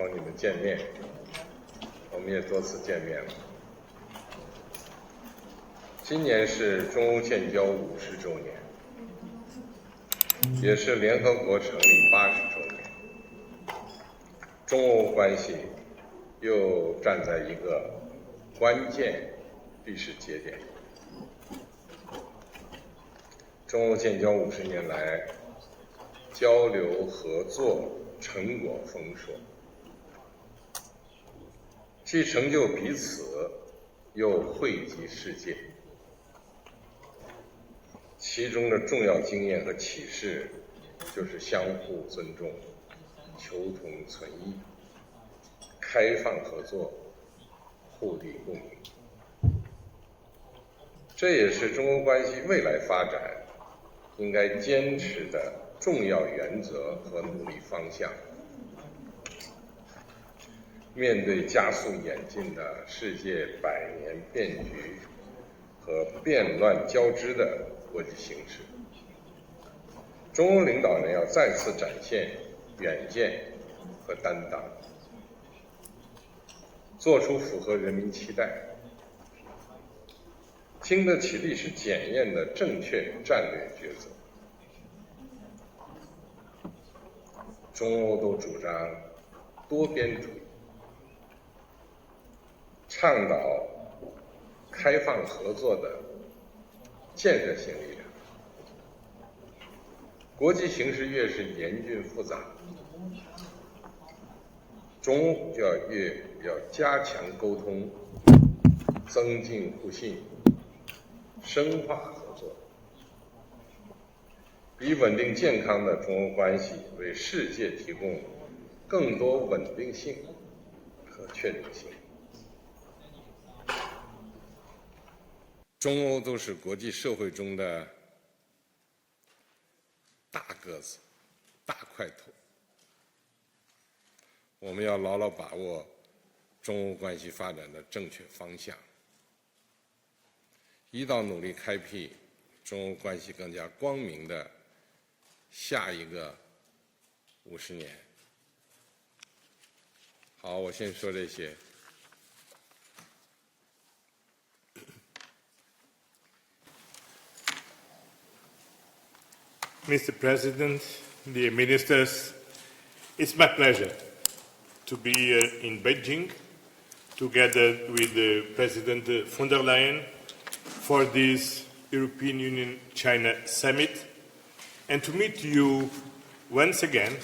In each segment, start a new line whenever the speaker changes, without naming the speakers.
同你们见面，我们也多次见面了。今年是中欧建交50周年，也是联合国成立80周年。中欧关系又站在一个关键历史节点。中欧建交50年来，交流合作成果丰硕，既成就彼此，又惠及世界。其中的重要经验和启示，就是相互尊重、求同存异、开放合作、互利共赢。这也是中欧关系未来发展应该坚持的重要原则和努力方向。面对加速演进的世界百年变局和变乱交织的国际形势，中欧领导人要再次展现远见和担当，做出符合人民期待、经得起历史检验的正确战略抉择。中欧都主张多边主义，倡导开放合作的建设性力量。国际形势越是严峻复杂，中欧要加强沟通，增进互信，深化合作，以稳定健康的中欧关系为世界提供更多稳定性和确定性。中欧都是国际社会中的大个子、大块头，我们要牢牢把握中欧关系发展的正确方向，一道努力开辟中欧关系更加光明的下一个50年。好，我先说这些。
Mr. President, dear ministers, it's my pleasure to be here in Beijing together with President von der Leyen for this European Union-China summit and to meet you once again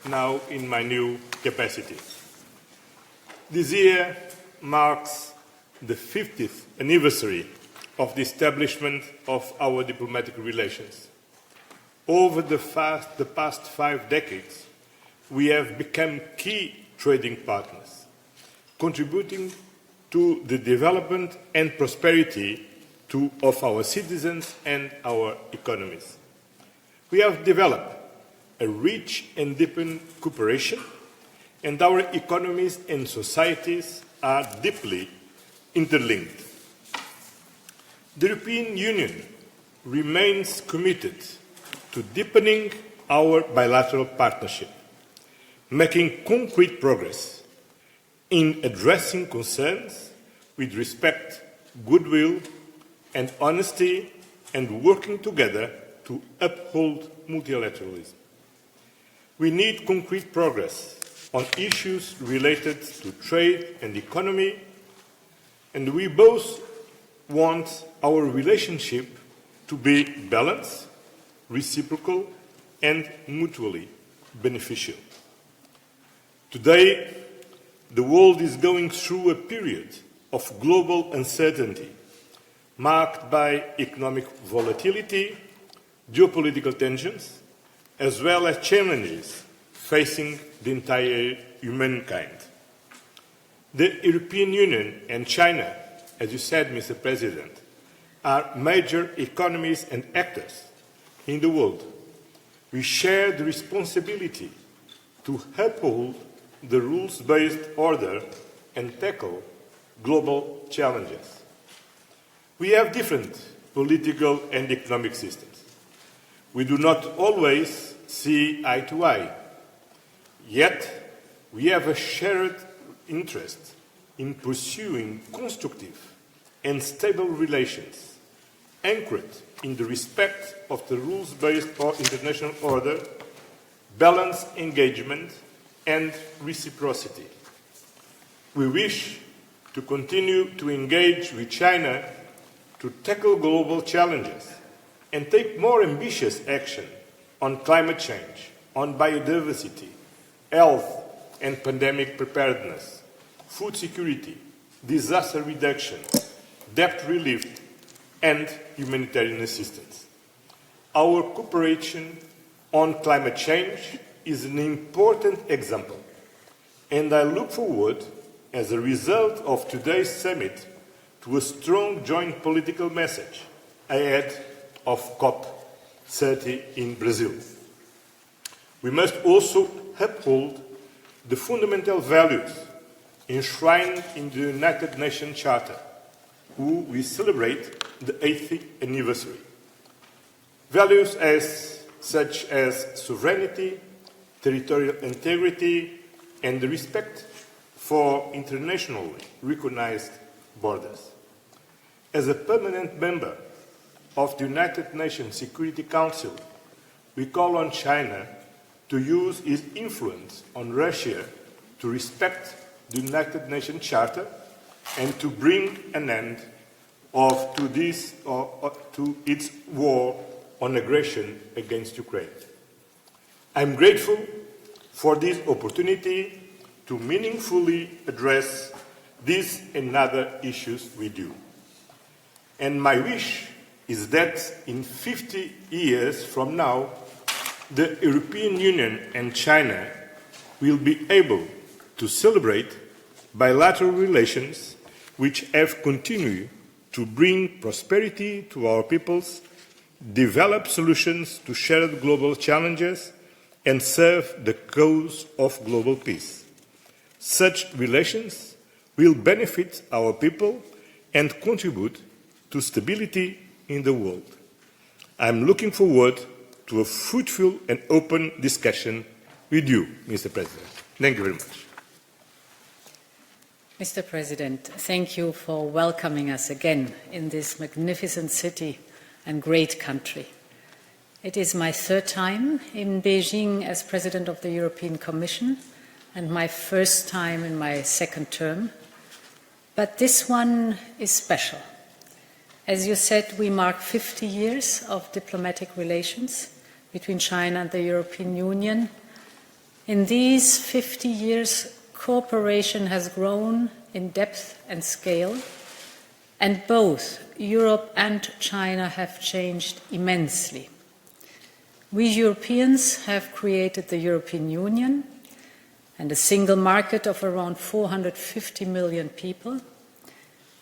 now in my new capacity. This year marks the 50th anniversary of the establishment of our diplomatic relations. Over the past 5 decades, we have become key trading partners, contributing to the development and prosperity of our citizens and our economies. We have developed a rich and deepened cooperation, and our economies and societies are deeply interlinked. The European Union remains committed to deepening our bilateral partnership, making concrete progress in addressing concerns with respect, goodwill, and honesty, and working together to uphold multilateralism. We need concrete progress on issues related to trade and economy, and we both want our relationship to be balanced, reciprocal, and mutually beneficial. Today, the world is going through a period of global uncertainty, marked by economic volatility, geopolitical tensions, as well as challenges facing the entire humankind. The European Union and China, as you said, Mr. President, are major economies and actors in the world. We share the responsibility to uphold the rules-based order and tackle global challenges. We have different political and economic systems. We do not always see eye to eye. Yet, we have a shared interest in pursuing constructive and stable relations anchored in the respect of the rules-based international order, balanced engagement, and reciprocity. We wish to continue to engage with China to tackle global challenges and take more ambitious action on climate change, on biodiversity, health and pandemic preparedness, food security, disaster reduction, debt relief, and humanitarian assistance. Our cooperation on climate change is an important example, and I look forward, as a result of today's summit, to a strong joint political message ahead of COP30 in Brazil. We must also uphold the fundamental values enshrined in the United Nations Charter, who we celebrate the 8th anniversary. Values such as sovereignty, territorial integrity, and the respect for internationally recognized borders. As a permanent member of the United Nations Security Council, we call on China to use its influence on Russia to respect the United Nations Charter and to bring an end to its war on aggression against Ukraine. I am grateful for this opportunity to meaningfully address these and other issues with you. And my wish is that in 50 years from now, the European Union and China will be able to celebrate bilateral relations which have continued to bring prosperity to our peoples, develop solutions to shared global challenges, and serve the cause of global peace. Such relations will benefit our people and contribute to stability in the world. I am looking forward to a fruitful and open discussion with you, Mr. President. Thank you very much.
Mr. President, thank you for welcoming us again in this magnificent city and great country. It is my third time in Beijing as President of the European Commission and my first time in my second term. But this one is special. As you said, we mark 50 years of diplomatic relations between China and the European Union. In these 50 years, cooperation has grown in depth and scale, and both Europe and China have changed immensely. We Europeans have created the European Union and a single market of around 450 million people.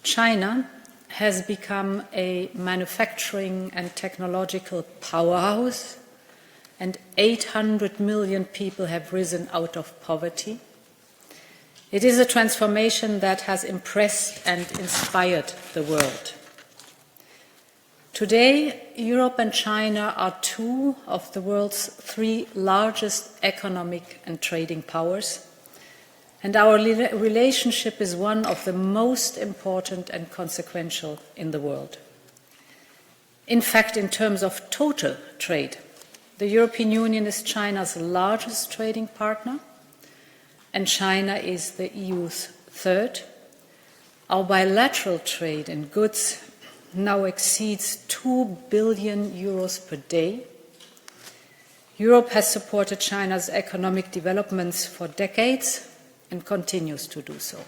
China has become a manufacturing and technological powerhouse, and 800 million people have risen out of poverty. It is a transformation that has impressed and inspired the world. Today, Europe and China are two of the world's three largest economic and trading powers, and our relationship is one of the most important and consequential in the world. In fact, in terms of total trade, the European Union is China's largest trading partner, and China is the EU's third. Our bilateral trade in goods now exceeds 2 billion euros per day. Europe has supported China's economic developments for decades and continues to do so.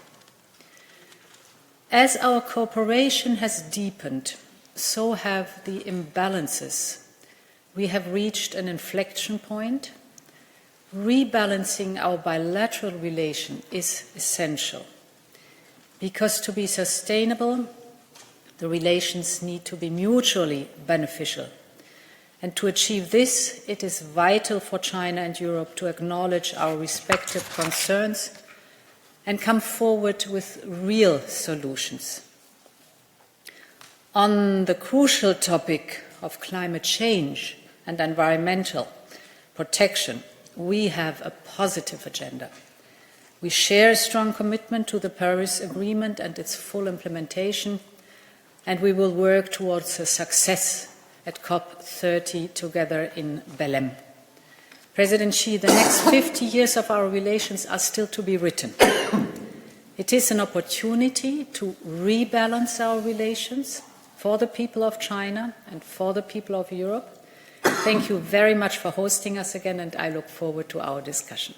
As our cooperation has deepened, so have the imbalances. We have reached an inflection point. Rebalancing our bilateral relation is essential, because to be sustainable, the relations need to be mutually beneficial. And to achieve this, it is vital for China and Europe to acknowledge our respective concerns and come forward with real solutions. On the crucial topic of climate change and environmental protection, we have a positive agenda. We share a strong commitment to the Paris Agreement and its full implementation, and we will work towards a success at COP30 together in Belém. President Xi, the next 50 years of our relations are still to be written. It is an opportunity to rebalance our relations for the people of China and for the people of Europe. Thank you very much for hosting us again, and I look forward to our discussion.